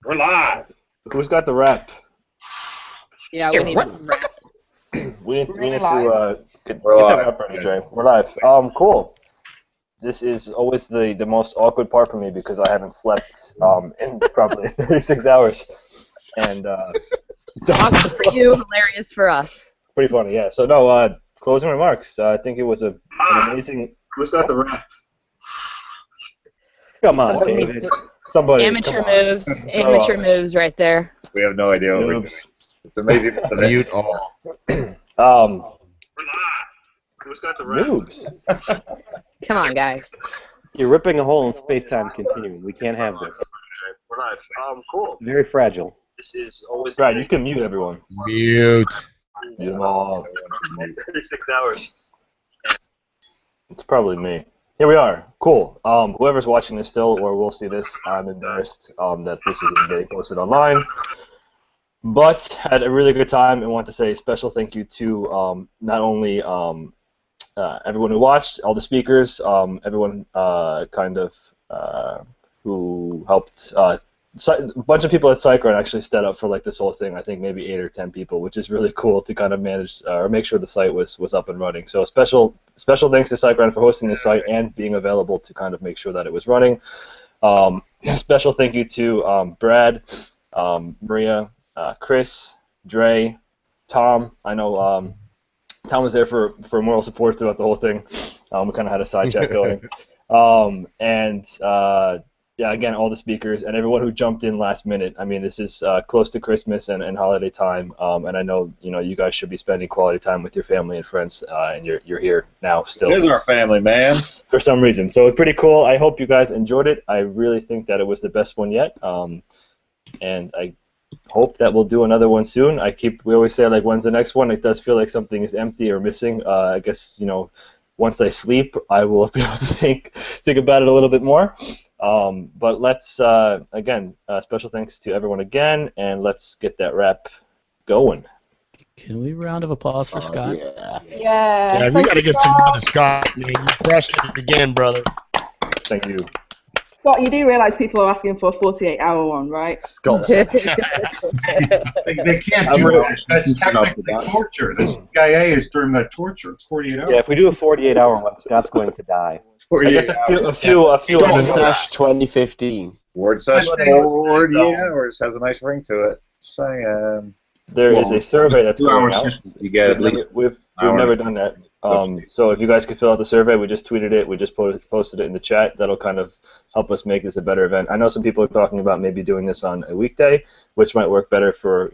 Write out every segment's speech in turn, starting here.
We're live. Who's got the rap? Yeah, we need some rap. We need to get We're that live. rap ready, Dre. We're live. Cool. This is always the most awkward part for me because I haven't slept in probably 36 hours. And Awesome for you, hilarious for us. pretty funny, yeah. So no, closing remarks. I think it was an amazing. Who's got the rap? Come on, David. Somebody. Amateur moves right there. We have no idea what we're doing. It's amazing. Mute all. We're live. Who's got the rap? Noobs. Come on, guys. You're ripping a hole in space-time continuum. We can't have this. We're live. Cool. Very fragile. This is always. Right, you can mute everyone. Mute. Mute them all. 36 hours. It's probably me. Here we are. Cool. Whoever's watching this still or will see this, I'm embarrassed that this is getting posted online. But had a really good time and want to say a special thank you to not only everyone who watched, all the speakers, everyone who helped. A bunch of people at SiteGround actually set up for like this whole thing. I think maybe 8 or 10 people, which is really cool to kind of manage or make sure the site was up and running. So special thanks to SiteGround for hosting the site and being available to kind of make sure that it was running. Special thank you to Brad, Maria, Chris, Dre, Tom. I know Tom was there for moral support throughout the whole thing. We kind of had a side chat going. Yeah, again, all the speakers and everyone who jumped in last minute. I mean, this is close to Christmas and holiday time, and I know you guys should be spending quality time with your family and friends, and you're here now still. This is our family, man. For some reason, so it's pretty cool. I hope you guys enjoyed it. I really think that it was the best one yet, and I hope that we'll do another one soon. We always say like, when's the next one? It does feel like something is empty or missing. I guess once I sleep, I will be able to think about it a little bit more. But let's, again, special thanks to everyone again, and let's get that rap going. Can we round of applause for Scott? Yeah, we got to give some love to Scott, man. You crushed it again, brother. Thank you. Scott, you do realize people are asking for a 48-hour one, right? Scott. They can't do that. That's technically torture. The CIA is doing that torture. It's 48 hours. Yeah, if we do a 48-hour one, Scott's going to die. I guess a few WordSesh 2015. WordSesh 48 hours has a nice ring to it. Saying. There is a survey that's going out. You get at least. We've never done that. So if you guys could fill out the survey, we just tweeted it. We just posted it in the chat. That'll kind of help us make this a better event. I know some people are talking about maybe doing this on a weekday, which might work better for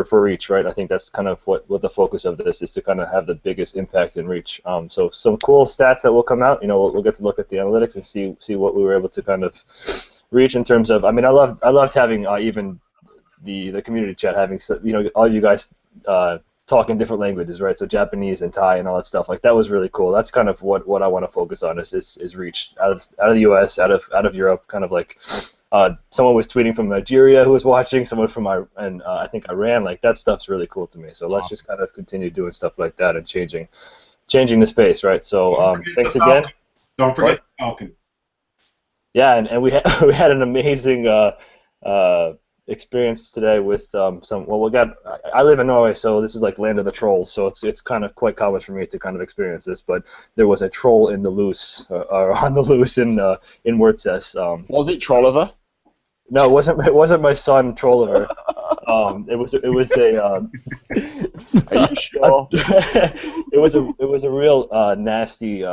for reach, right? I think that's kind of what the focus of this is, to kind of have the biggest impact in reach. So some cool stats that will come out. We'll get to look at the analytics and see what we were able to kind of reach in terms of. I mean, I loved having even the community chat, having all you guys talk in different languages, right? So Japanese and Thai and all that stuff. Like, that was really cool. That's kind of what I want to focus on is reach out of the U.S., out of Europe. Kind of like someone was tweeting from Nigeria who was watching, someone from I think Iran. Like, that stuff's really cool to me. So let's just kind of continue doing stuff like that and changing the space, right? So thanks again. Don't forget the Falcon. Yeah, and we had an amazing experience today with I live in Norway, so this is like land of the trolls, so it's kind of quite common for me to kind of experience this, but there was a troll in the loose, or on the loose in WordSesh. Was it Trolliver? No, it wasn't my son Trolliver. It was a Are you sure? it was a real nasty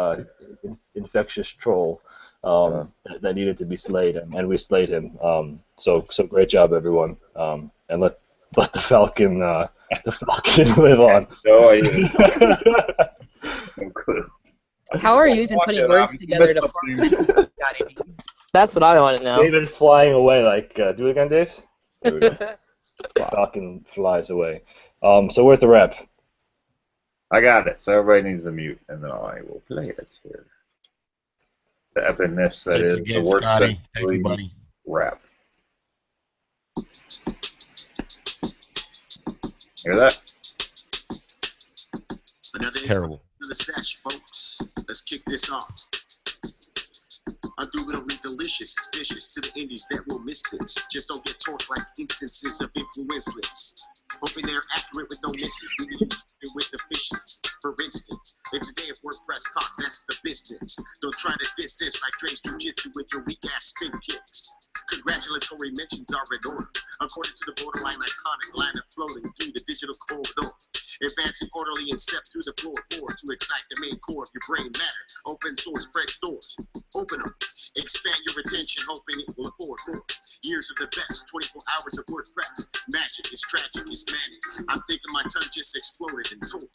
infectious troll that needed to be slayed, and we slayed him. So great job, everyone. And let the Falcon live on. No idea. No clue. How are you even putting words together to form Scotty? That's what I want to know. David's flying away. Like, do it again, Dave. There we go. Falcon flies away. So where's the rap? I got it. So everybody needs to mute, and then I will play it here. The epicness that is the WordSesh rap. Hear that? Terrible. Another sesh, folks. Let's kick this off. Indubitably delicious. delicious, it's vicious to the indies that will miss this. Just don't get torched like instances of influenceless. Hoping they're accurate with no misses. With the fishes. For instance, it's a day of WordPress talk, that's the business. Don't try to diss this like Dre's jujitsu with your weak ass spin kicks. Congratulatory mentions are in order, according to the borderline iconic line of floating through the digital corridor. Advancing orderly and step through the floor to excite the main core of your brain matter. Open source, fresh doors. Open them. Expand your attention, hoping it will afford more. Years of the best, 24 hours of WordPress. Magic is tragic, it's manic. I'm thinking my tongue just exploded and tore.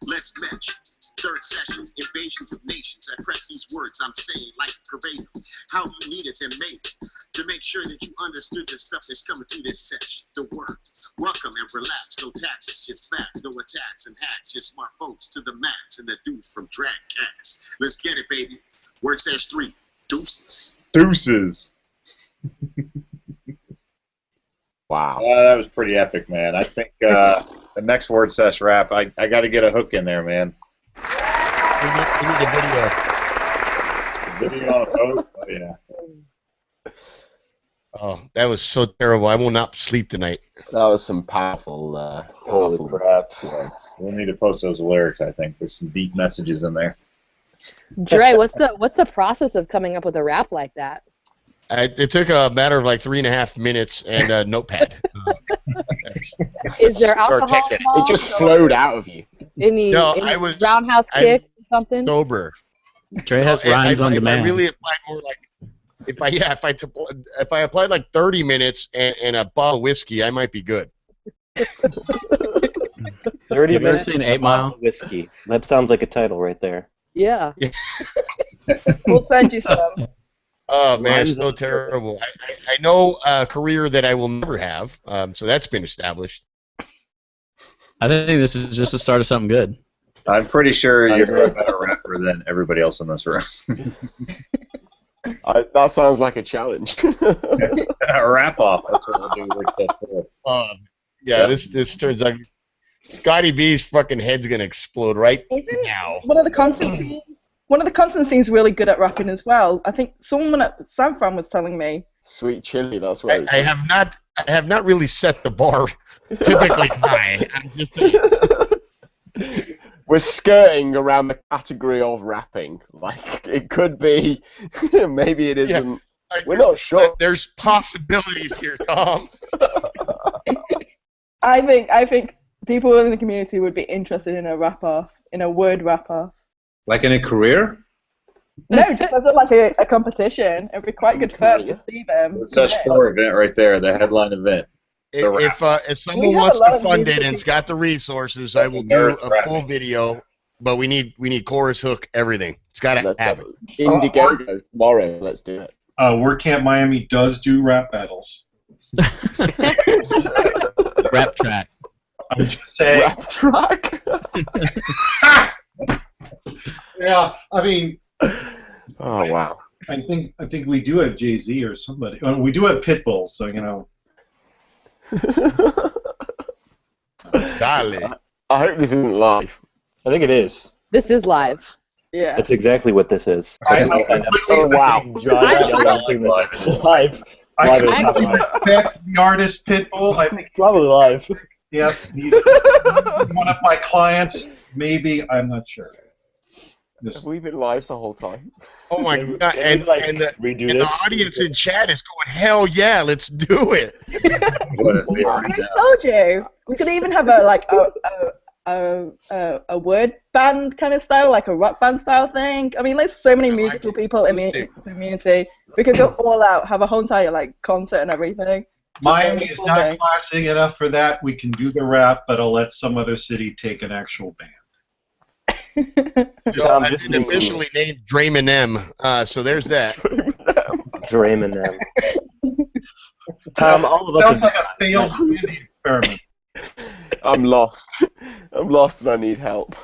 Let's match. Third session, invasions of nations. I press these words I'm saying like verbatim. How you needed them made to make sure that you understood the stuff that's coming through this session. The word. Welcome and relax. No taxes, just facts. No attacks and hacks. Just smart folks to the max and the dude from Drag Cats. Let's get it, baby. WordSesh 3. Deuces. Deuces. Wow. That was pretty epic, man. I think the next WordSesh rap, I got to get a hook in there, man. We need a video. Video on a boat? Oh, yeah. Oh, that was so terrible. I will not sleep tonight. That was some powerful, Holy crap. Words. We'll need to post those lyrics, I think. There's some deep messages in there. Dre, what's the process of coming up with a rap like that? It took a matter of like 3.5 minutes and a notepad. Is there alcohol It involved, just or flowed out of you. any I was roundhouse kick or something? sober. Dre has So rhymes on if demand. I really applied more like, if I applied like 30 minutes and a bottle of whiskey, I might be good. 30 Have you ever minutes seen 8 Mile? whiskey. That sounds like a title right there. Yeah. We'll send you some. Oh man, it's Rhymes so on terrible. I know a career that I will never have, so that's been established. I think this is just the start of something good. I'm pretty sure you're a better rapper than everybody else in this room. That sounds like a challenge. A rap-off. That's what we'll do with that. Yeah, this turns out Scotty B's fucking head's gonna explode right Isn't now. one of the Constantine's really good at rapping as well. I think someone at San Fran was telling me. Sweet chili, that's what I have not really set the bar typically high. I'm just saying. We're skirting around the category of rapping. Like, it could be, maybe it isn't. We're not sure. There's possibilities here, Tom. I think people in the community would be interested in a rap-off, in a word rap-off. Like in a career? No, just as like a competition. It'd be quite good fun to see them. WordSesh 4 event right there, the headline event. If someone wants to fund it and's got the resources, I will do a full video. But we need chorus, hook, everything. It's got to happen. Indiegogo tomorrow. Let's do it. WordCamp Miami does do rap battles. Rap track. I'm just saying. Rap track? Yeah, I mean. Oh wow. I think we do have Jay-Z or somebody. We do have Pitbull, so you know. Dale. I hope this isn't live. I think it is. This is live. Yeah. That's exactly what this is. Oh wow. It's live. I completely respect the artist Pitbull. I think Probably live. yes, he's one of my clients. Maybe, I'm not sure. Have we been live the whole time? Oh my god! And the audience in chat is going, hell yeah, let's do it. I told you. We could even have a word band kind of style, like a rock band style thing. I mean, there's so many musical people in the community. We could go all out, have a whole entire concert and everything. Miami is not classy enough for that. We can do the rap, but I'll let some other city take an actual band. So I've been officially named Drayman, so there's that. Drayman. All of us sounds like a failed community experiment. I'm lost. I'm lost and I need help.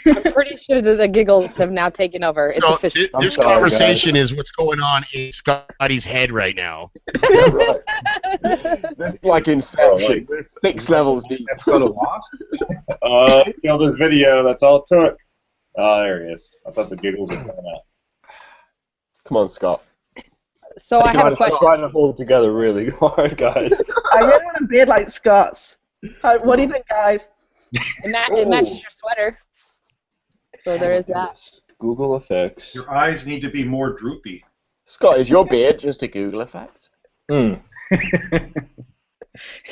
I'm pretty sure that the giggles have now taken over. It's official. This conversation is what's going on in Scotty's head right now. Right. This is like Inception. 6 levels deep. Episode of Lost? Killed this video. That's all it took. Oh, there he is. I thought the giggles were coming out. Come on, Scott. So I have a question. I'm trying to hold it together really hard, guys. I really want a beard like Scott's. What do you think, guys? It matches your sweater. So there is that. Google effects. Your eyes need to be more droopy. Scott, is your beard just a Google effect?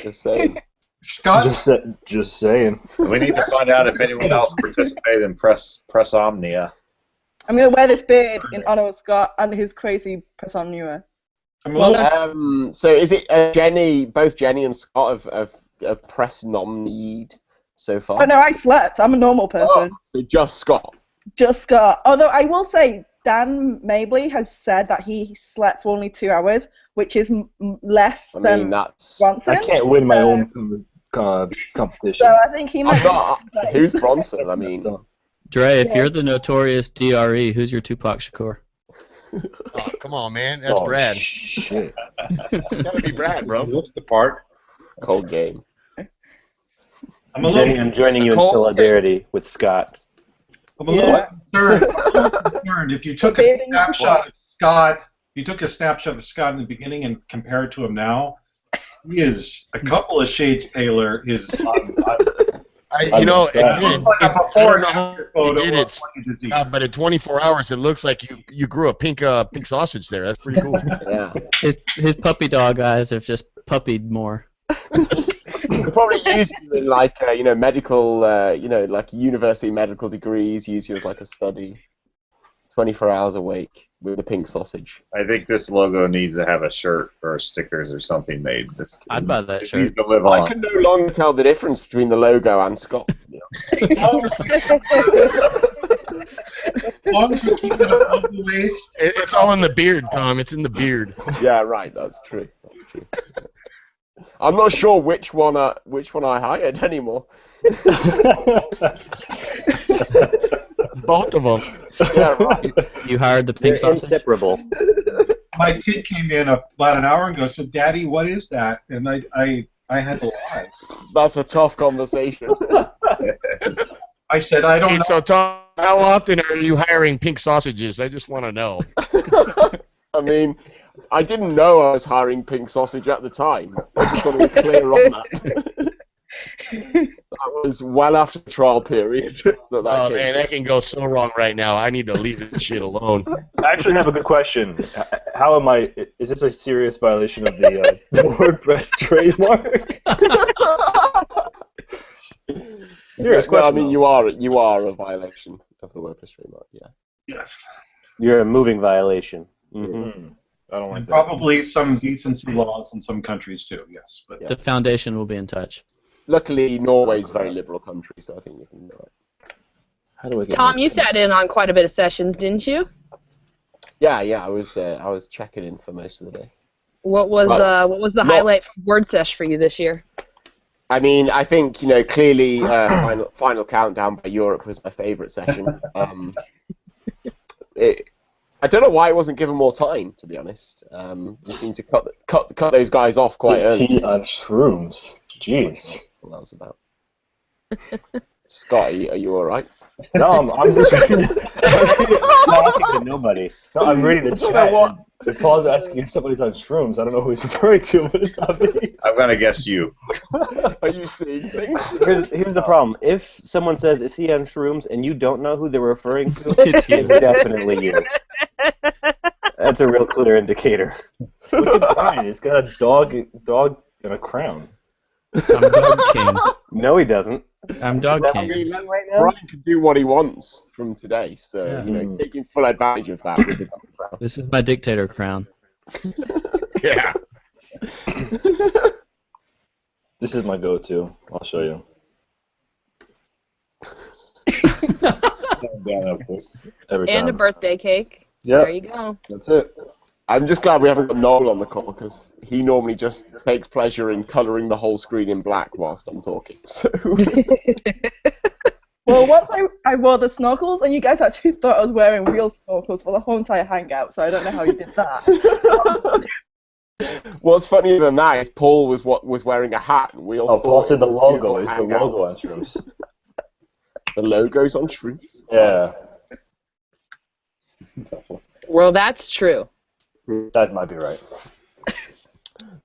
Just saying. Scott? Just saying. We need to find out if anyone else participated in Press Omnia. I'm going to wear this beard in honor of Scott and his crazy Press Omnia. So is it both Jenny and Scott have press nominied so far? Oh, no, I slept. I'm a normal person. So just Scott? Just Scott. Although I will say, Dan Mabley has said that he slept for only 2 hours, which is less than Bronson. I can't win my own competition. So I think he might... Who's Bronson? I mean... Dre, if you're the notorious DRE, who's your Tupac Shakur? Oh, come on, man. That's Brad. Shit. It's gotta be Brad, bro. Looks the part. Cold game. I'm joining you in solidarity with Scott. I'm a little concerned. If you took a snapshot of Scott, in the beginning and compare it to him now, he is a couple of shades paler. But in 24 hours, it looks like you grew a pink sausage there. That's pretty cool. Yeah. His puppy dog eyes have just puppied more. You could probably use you in medical, like university medical degrees. Use you as like a study. 24 hours awake with a pink sausage. I think this logo needs to have a shirt or stickers or something made. I'd buy that shirt. Needs to live on. I can no longer tell the difference between the logo and Scott. As long as we keep it above the waist. It's all in the beard, Tom. It's in the beard. Yeah, right. That's true. I'm not sure which one I hired anymore. Both of them. Yeah, right. You hired the pink sausage? Inseparable. My kid came in about an hour ago and said, "Daddy, what is that?" And I had to lie. That's a tough conversation. I said, "I don't know." So, Tom, how often are you hiring pink sausages? I just want to know. I mean, I didn't know I was hiring pink sausage at the time. I just want to be clear on that. That was well after the trial period. Man, that can go so wrong right now. I need to leave this shit alone. I actually have a good question. How am I? Is this a serious violation of the WordPress trademark? Serious question. No, I mean, you are a violation of the WordPress trademark. Yeah. Yes. You're a moving violation. Mm-hmm. I don't like that. Probably some decency laws in some countries too. Yes, but the foundation will be in touch. Luckily, Norway's a very liberal country, so I think you can do it. How do I get Tom, you sat in on quite a bit of sessions, didn't you? Yeah. I was checking in for most of the day. What was the highlight from WordSesh for you this year? I mean, I think clearly, final countdown by Europe was my favourite session. I don't know why it wasn't given more time, to be honest. You seem to cut those guys off quite early. Is he on shrooms? Jeez. What that was about. Scott, are you all right? No, I'm just reading. I'm talking to nobody. No, I'm reading the chat. The Paul's asking if somebody's on shrooms. I don't know who he's referring to, but it's not me. I'm gonna guess you. Are you seeing things? Here's the problem. If someone says, "Is he on shrooms?" and you don't know who they're referring to, it's definitely you. That's a real clear indicator. Look at Brian. He's got a dog and a crown. I'm Dog King. No, he doesn't. I'm Dog King. I mean, Brian can do what he wants from today, so he's taking full advantage of that. With the crown. This is my dictator crown. Yeah. This is my go-to. I'll show you. And a birthday cake. Yep. There you go. That's it. I'm just glad we haven't got Noel on the call because he normally just takes pleasure in colouring the whole screen in black whilst I'm talking. So. Well, once I wore the snorkels, and you guys actually thought I was wearing real snorkels for the whole entire hangout, so I don't know how you did that. What's funnier than that is Paul was wearing a hat, and we all Paul said the logo is the logo on shrooms. The logo's on shrooms? Yeah. Well, that's true. That might be right.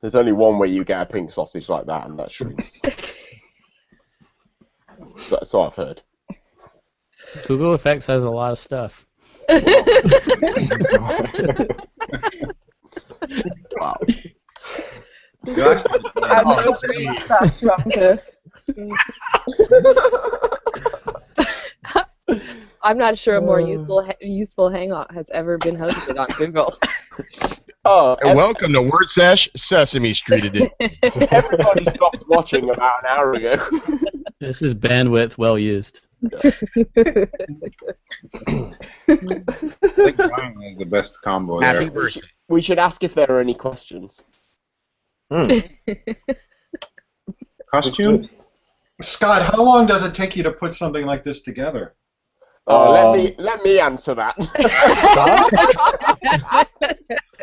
There's only one way you get a pink sausage like that, and that's shrooms. So I've heard. Google Effects has a lot of stuff. Wow. I'm no great stats rankers. I'm not sure a more useful hangout has ever been hosted on Google. Oh, welcome to WordSesh Sesame Street edition. Everybody stopped watching about an hour ago. This is bandwidth well used. I think Brian has the best combo Happy there. birthday. We should ask if there are any questions. Costume? Scott, how long does it take you to put something like this together? Let me answer that.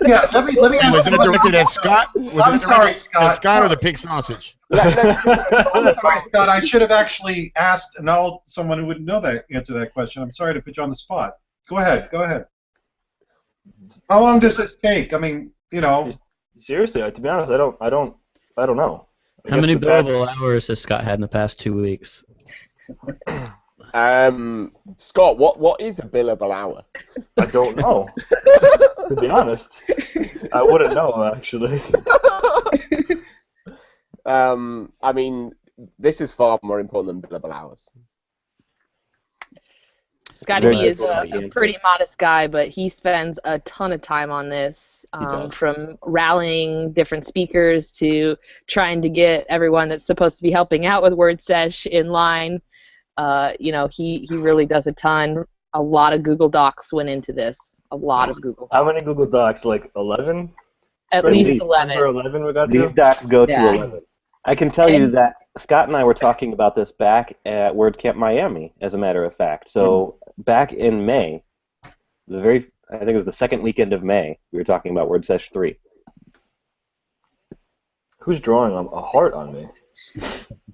Yeah, let me Was ask it directed at Scott? I'm sorry, Scott. Scott or the pink sausage? I'm sorry, Scott. I should have actually asked someone who would know that answer that question. I'm sorry to put you on the spot. Go ahead. How long does this take? I mean, you know. Seriously, to be honest, I don't know. How many billable hours has Scott had in the past 2 weeks? Scott, what is a billable hour? I don't know. To be honest, I wouldn't know actually. I mean, this is far more important than billable hours. Scotty B is a pretty modest guy, but he spends a ton of time on this, from rallying different speakers to trying to get everyone that's supposed to be helping out with WordSesh in line. You know, he really does a ton. A lot of Google Docs went into this. A lot of Google Docs. How many Google Docs? Like 11? At least 11. Or 11 we got These to? docs go to 11. I can tell you that Scott and I were talking about this back at WordCamp Miami, as a matter of fact. So back in May, I think it was the second weekend of May, we were talking about WordSesh 3. Who's drawing a heart on me?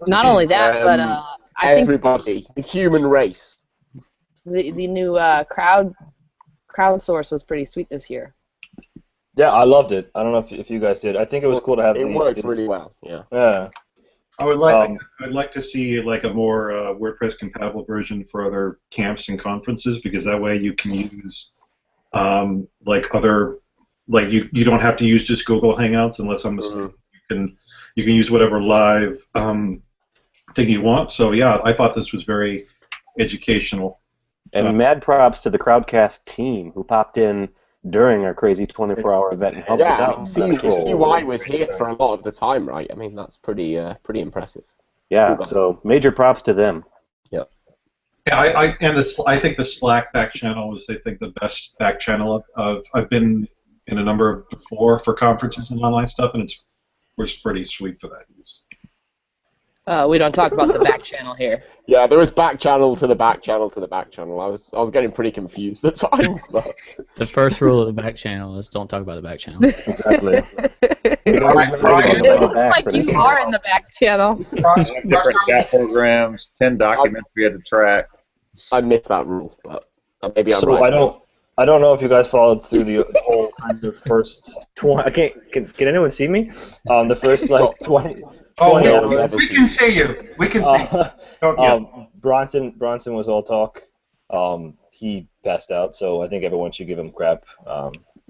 Not only that, but I think everybody, the human race. The new crowdsource was pretty sweet this year. Yeah, I loved it. I don't know if you guys did. I think it was cool to have. It worked really well. Yeah. Yeah. I would like. I'd like to see like a more WordPress compatible version for other camps and conferences, because that way you can use like other, like you don't have to use just Google Hangouts unless I'm mistaken. You can use whatever live thing you want. So yeah, I thought this was very educational. And mad props to the Crowdcast team who popped in during our crazy 24-hour event and helped us out. CY was here for a lot of the time, right? I mean, that's pretty impressive. Yeah, so major props to them. Yep. Yeah, I think the Slack back channel was, I think, the best back channel I've been in a number of before for conferences and online stuff, and it was pretty sweet for that use. We don't talk about the back channel here. Yeah, there was back channel to the back channel to the back channel. I was getting pretty confused at times, but the first rule of the back channel is don't talk about the back channel. Exactly. It looks like you are in the back channel. Different chat programs, 10 documents we had to track. I missed that rule, but maybe I'm so right. I don't know if you guys followed through the whole kind of first 20. I can't. Can anyone see me? The first like 20. Oh, we can see you. We can see. Bronson was all talk. He passed out, so I think everyone should give him crap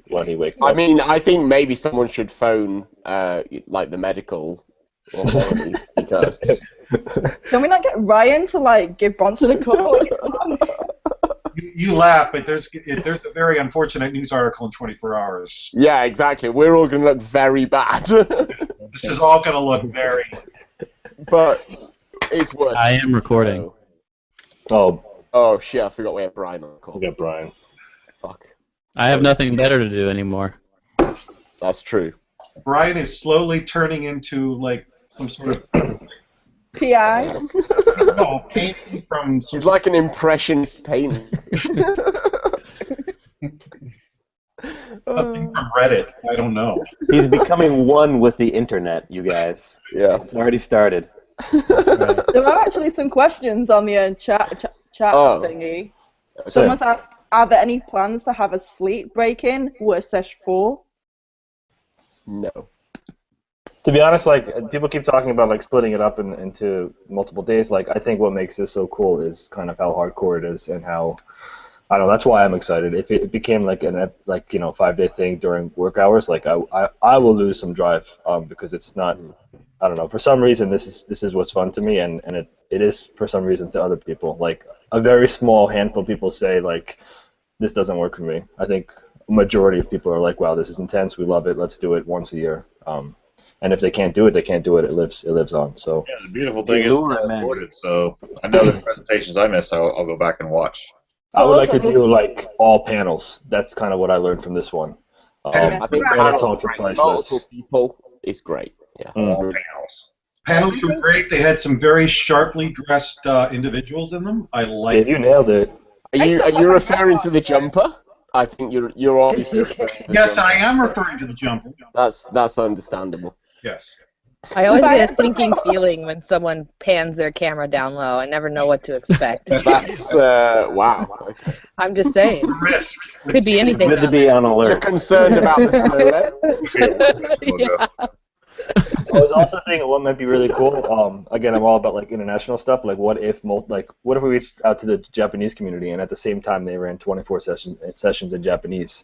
when he wakes up. I mean, I think maybe someone should phone like the medical authorities because. Can we not get Ryan to like give Bronson a call? You laugh, but there's a very unfortunate news article in 24 hours. Yeah, exactly. We're all going to look very bad. This is all going to look very... But it's worth it. I am recording. Oh, shit, I forgot we have Brian on the call. We got Brian. Fuck. I have nothing better to do anymore. That's true. Brian is slowly turning into, like, some sort of... PI? No, painting from... He's like an impressionist painting. Something from Reddit. I don't know. He's becoming one with the internet, you guys. Yeah. It's already started. There are actually some questions on the chat thingy. Someone's asked, are there any plans to have a sleep break-in WordSesh 4? No. To be honest, like people keep talking about like splitting it up into multiple days. Like I think what makes this so cool is kind of how hardcore it is and how I don't know. That's why I'm excited. If it became like an 5-day thing during work hours, like I will lose some drive because it's not. I don't know. For some reason, this is what's fun to me, and it is for some reason to other people. Like a very small handful of people say like this doesn't work for me. I think a majority of people are like, wow, this is intense. We love it. Let's do it once a year. And if they can't do it, they can't do it. It lives on. So yeah, the beautiful thing is it's recorded. So I know the presentations I miss. I'll go back and watch. I would like to do like all panels. That's kind of what I learned from this one. I think multiple people is great. Yeah. Panels were great. They had some very sharply dressed individuals in them. I like. Dave, you nailed it. Are you referring to the jumper? I think you're obviously. Yes, I am referring to the jumper. That's understandable. Yes. I always get a sinking feeling when someone pans their camera down low. I never know what to expect. That's wow. I'm just saying. Risk. Could be anything. Good to be on alert. You're concerned about the snow. Yeah. I was also thinking what might be really cool. Again, I'm all about like international stuff. Like, what if we reached out to the Japanese community and at the same time they ran 24 sessions in Japanese?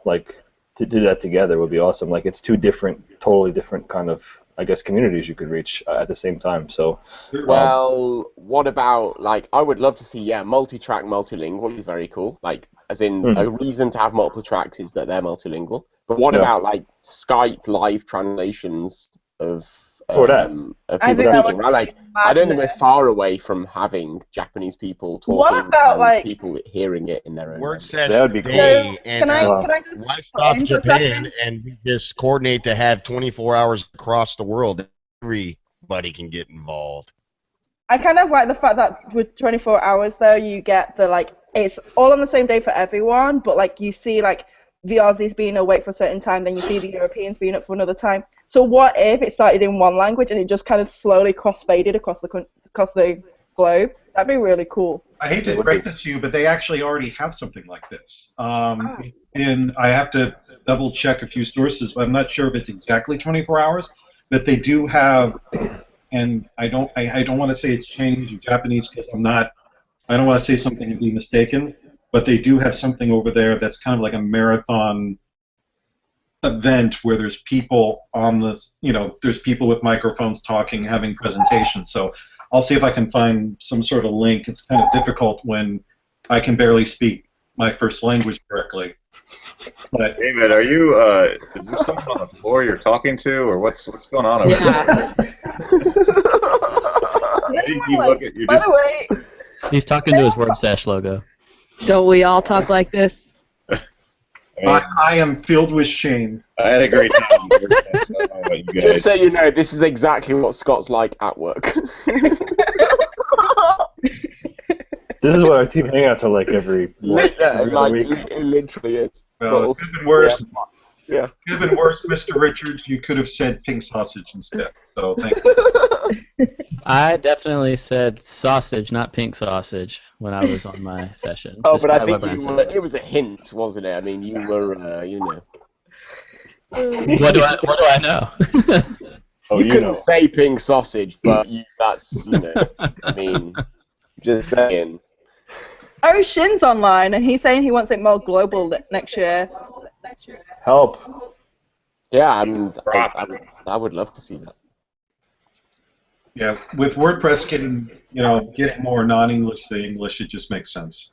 Like to do that together would be awesome. Like it's two totally different kind of, I guess, communities you could reach at the same time. So, well, what about like I would love to see multi-track, multilingual is very cool. Like as in a reason to have multiple tracks is that they're multilingual. But what about like Skype live translations of people speaking? Right? Like I don't think we're far away from having Japanese people talking. What about like people hearing it in their own WordSesh that would be cool. Day and can I just why stop Japan and we just coordinate to have 24 hours across the world? Everybody can get involved. I kind of like the fact that with 24 hours though, you get the like it's all on the same day for everyone, but like you see like the Aussies being awake for a certain time, then you see the Europeans being up for another time. So what if it started in one language and it just kind of slowly cross-faded across the globe? That'd be really cool. I hate to break this to you, but they actually already have something like this. And I have to double-check a few sources, but I'm not sure if it's exactly 24 hours. But they do have, and I don't want to say it's changed in Japanese because I don't want to say something and be mistaken. But they do have something over there that's kind of like a marathon event where there's people on the, there's people with microphones talking, having presentations. So I'll see if I can find some sort of link. It's kind of difficult when I can barely speak my first language correctly. But David, are you is there someone on the floor you're talking to, or what's going on over there? By the way, he's talking to his WordSesh logo. Don't we all talk like this? I am filled with shame. I had a great time. Just so you know, this is exactly what Scott's like at work. This is what our team hangouts are like every week. It literally is. Well, it could have been worse. Yeah. It could have been worse, Mr. Richards. You could have said pink sausage instead. So thank you. I definitely said sausage, not pink sausage, when I was on my session. Oh, but I think it was a hint, wasn't it? I mean, you were, What do I know? You couldn't say pink sausage, but that's, I mean, just saying. Oh, Shin's online, and he's saying he wants it more global next year. Help. Yeah, I mean, I would love to see that. Yeah, with WordPress getting more non-English to English, it just makes sense.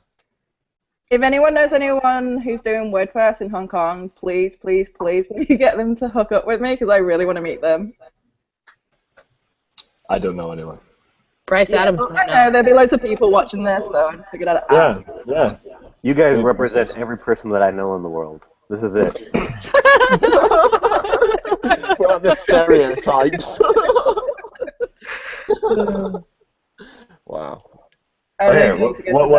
If anyone knows anyone who's doing WordPress in Hong Kong, please, please, please, will you get them to hook up with me? Because I really want to meet them. I don't know anyone. Bryce Adams. I know, there'll be loads of people watching this, so I just figured out. Yeah. You guys represent every person that I know in the world. This is it. Well, the stereotypes. Wow. Okay, what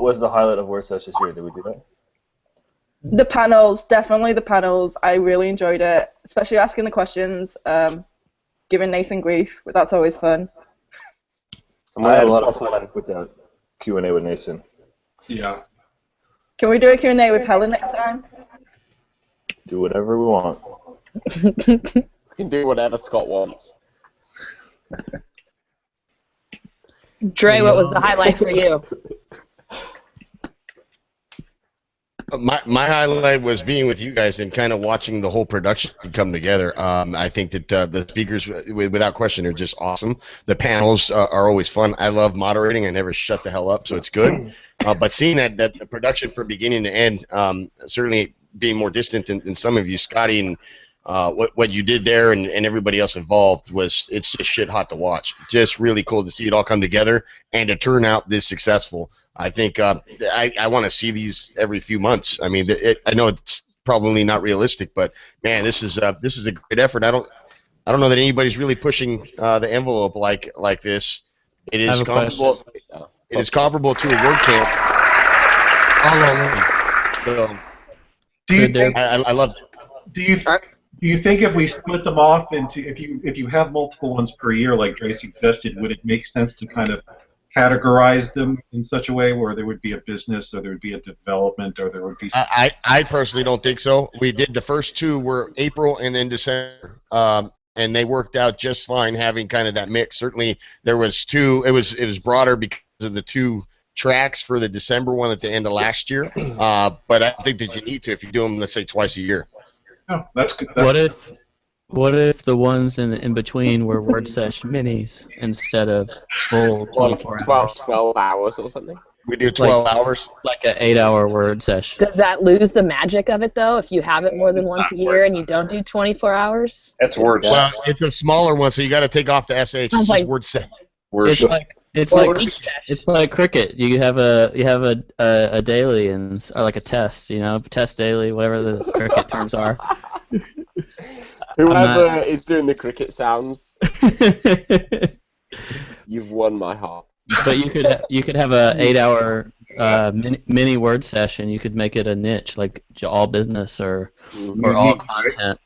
was the highlight of WordSesh this year? Did we do that? The panels, definitely the panels. I really enjoyed it, especially asking the questions, giving Nathan grief. That's always fun. I had a lot of fun with the Q&A with Nathan. Yeah. Can we do a Q&A with Helen next time? Do whatever we want. We can do whatever Scott wants. Dre, what was the highlight for you? My highlight was being with you guys and kind of watching the whole production come together. I think that the speakers, without question, are just awesome. The panels are always fun. I love moderating. I never shut the hell up, so it's good. But seeing that the production from beginning to end, certainly being more distant than some of you, Scotty, and what you did there and everybody else involved, it's just shit hot to watch. Just really cool to see it all come together and to turn out this successful. I think I want to see these every few months. I mean, I know it's probably not realistic, but man, this is a great effort. I don't know that anybody's really pushing the envelope like this. It is comparable. It is comparable to a WordCamp. So, do you think? I love it. Do you think if we split them off into if you have multiple ones per year, like Dre suggested, would it make sense to kind of categorize them in such a way where there would be a business, or there would be a development, or there would be? I personally don't think so. We did the first two were April and then December, and they worked out just fine having kind of that mix. Certainly there was two. It was broader because of the two tracks for the December one at the end of last year. But I think that you need to if you do them, let's say, twice a year. Oh, that's good. What if the ones in between were WordSesh minis instead of full 24 hours? 12 hours or something? We do 12 hours. Like an 8-hour WordSesh. Does that lose the magic of it, though, if you have it more than once a year and you don't do 24 hours? That's WordSesh. Well, it's a smaller one, so you got to take off the SH. It's just WordSesh. It's like cricket. You have a daily and or like a test, test daily, whatever the cricket terms are. Whoever is doing the cricket sounds, you've won my heart. But you could have a 8-hour mini word session. You could make it a niche, like all business or all content.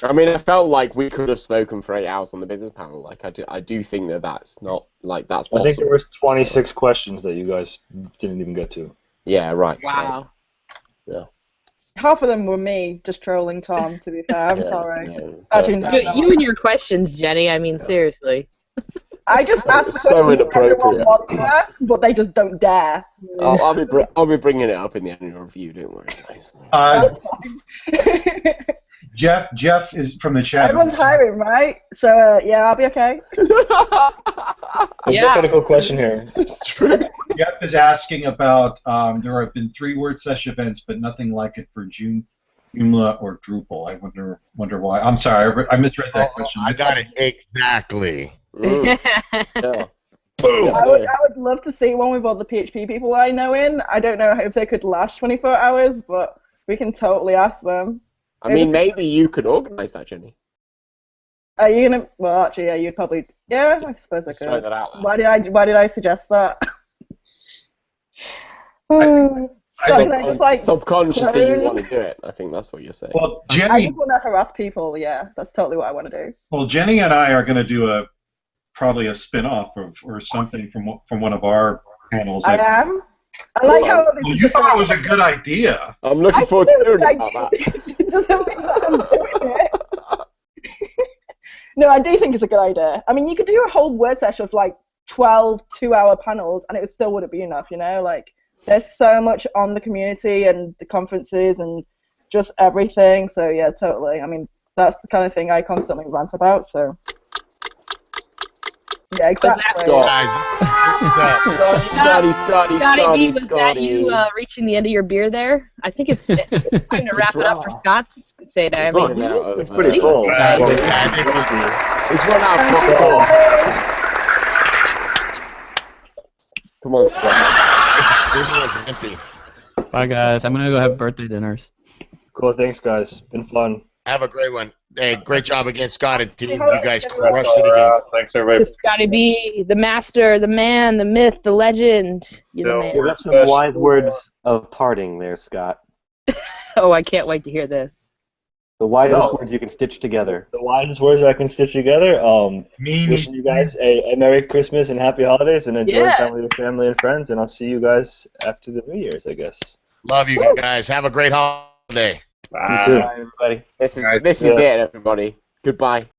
I mean, I felt like we could have spoken for 8 hours on the business panel. Like, I do think that's not that's possible. I think there was 26 questions that you guys didn't even get to. Yeah, right. Wow. Right. Yeah. Half of them were me just trolling Tom, to be fair. I'm sorry. Yeah, actually, you and your questions, Jenny. I mean, seriously. I just asked the so inappropriate. everyone wants to ask, but they just don't dare. I'll be bringing it up in the annual review. Don't worry, guys. Jeff is from the chat. Everyone's hiring, right? So yeah, I'll be okay. Jeff had a cool question here. It's true. Jeff is asking about there have been 3 WordSesh events, but nothing like it for Joomla or Drupal. I wonder why. I'm sorry, I misread that question. I got it exactly. Yeah. Boom. I would love to see one with all the PHP people I know in. I don't know if they could last 24 hours, but we can totally ask them. I mean, maybe you could organise that, Jenny. Are you gonna? Well, actually, yeah, you'd probably. Yeah, I suppose I could. Throw that out there. Why did I suggest that? Subconsciously, you want to do it. I think that's what you're saying. Well, I Jenny. just want to harass people. Yeah, that's totally what I want to do. Well, Jenny and I are going to do probably a spin-off or something from one of our panels. I am. I like how. Well, you thought it was a good idea. I'm looking forward to hearing about that. It doesn't mean that I'm doing it. No, I do think it's a good idea. I mean, you could do a whole word session of like 12 2-hour panels, and it still wouldn't be enough. Like there's so much on the community and the conferences and just everything. So yeah, totally. I mean, that's the kind of thing I constantly rant about. So. Yeah, exactly. Scotty, was that you reaching the end of your beer there? I think it's time to wrap it up for Scott's sake. I mean, it's pretty full. It's run out. Come on, Scott. Empty. Bye, guys. I'm gonna go have birthday dinners. Cool. Thanks, guys. Been fun. Have a great one. Hey, great job again, Scott and team. You guys crushed it again. Thanks, everybody. Scotty B, the master, the man, the myth, the legend. You're the man. Give us some wise words of parting there, Scott. Oh, I can't wait to hear this. The wisest words you can stitch together. The wisest words I can stitch together. Wishing you guys a Merry Christmas and Happy Holidays, and enjoy time with your family and friends. And I'll see you guys after the New Year's, I guess. Love you guys. Have a great holiday. Bye. You too. Bye, everybody. This is it, everybody. Goodbye.